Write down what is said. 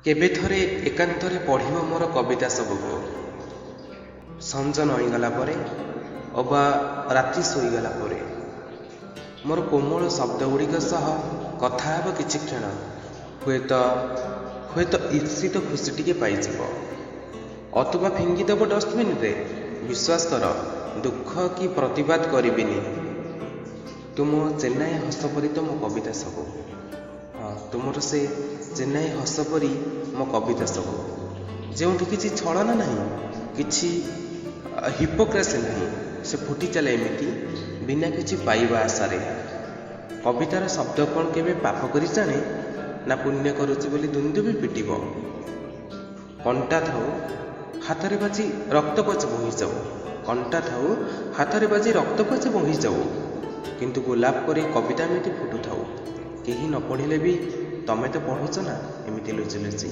କେବେ ଥରେ ଏକାନ୍ତରେ ପଢ଼ିବ ମୋର କବିତା ସବୁକୁ। ସଞ୍ଜ ନଇଁଗଲା ପରେ ଅବା ରାତି ଶୋଇଗଲା ପରେ ମୋର କୋମଳ ଶବ୍ଦ ଗୁଡ଼ିକ ସହ କଥା ହେବ କିଛି କ୍ଷଣ। ହୁଏତ ଈପ୍ସିତ ଖୁସି ଟିକେ ପାଇଯିବ, ଅଥବା ଫିଙ୍ଗିଦେବ ଡଷ୍ଟବିନ୍ରେ। ବିଶ୍ୱାସ କର, ଦୁଃଖ କି ପ୍ରତିବାଦ କରିବିନି। ତୁମ ଚେନ୍ନାଇ ହସ ପରି ତ ମୋ କବିତା ସବୁ। ହଁ, ତୁମର ସେ ଚେନ୍ନାଇ ହସ ପରି ମୋ କବିତା ସବୁ, ଯେଉଁଠି କିଛି ଛଳନା ନାହିଁ, କିଛି ହିପୋକ୍ରେସି ନାହିଁ। ସେ ଫୁଟି ଚାଲେ ଏମିତି ବିନା କିଛି ପାଇବା ଆଶାରେ। କବିତାର ଶବ୍ଦ କ'ଣ କେବେ ପାପ କରି ଜାଣେ, ନା ପୁଣ୍ୟ କରୁଛି ବୋଲି ଦୁନ୍ଦୁବି ପିଟିବ? କଣ୍ଟା ଥାଉ ହାତରେ ବାଜି ରକ୍ତ ପଛେ ବୋହିଯାଉ, କଣ୍ଟା ଥାଉ ହାତରେ ବାଜି ରକ୍ତ ପଛେ ବୋହିଯାଉ, କିନ୍ତୁ ଗୋଲାପ ପରି କବିତା ଏମିତି ଫୁଟୁଥାଉ। କେହି ନ ପଢ଼ିଲେ ବି ତମେ ତ ପଢ଼ୁଛ ନା ଏମିତି ଲୁଚି ଲୁଚି।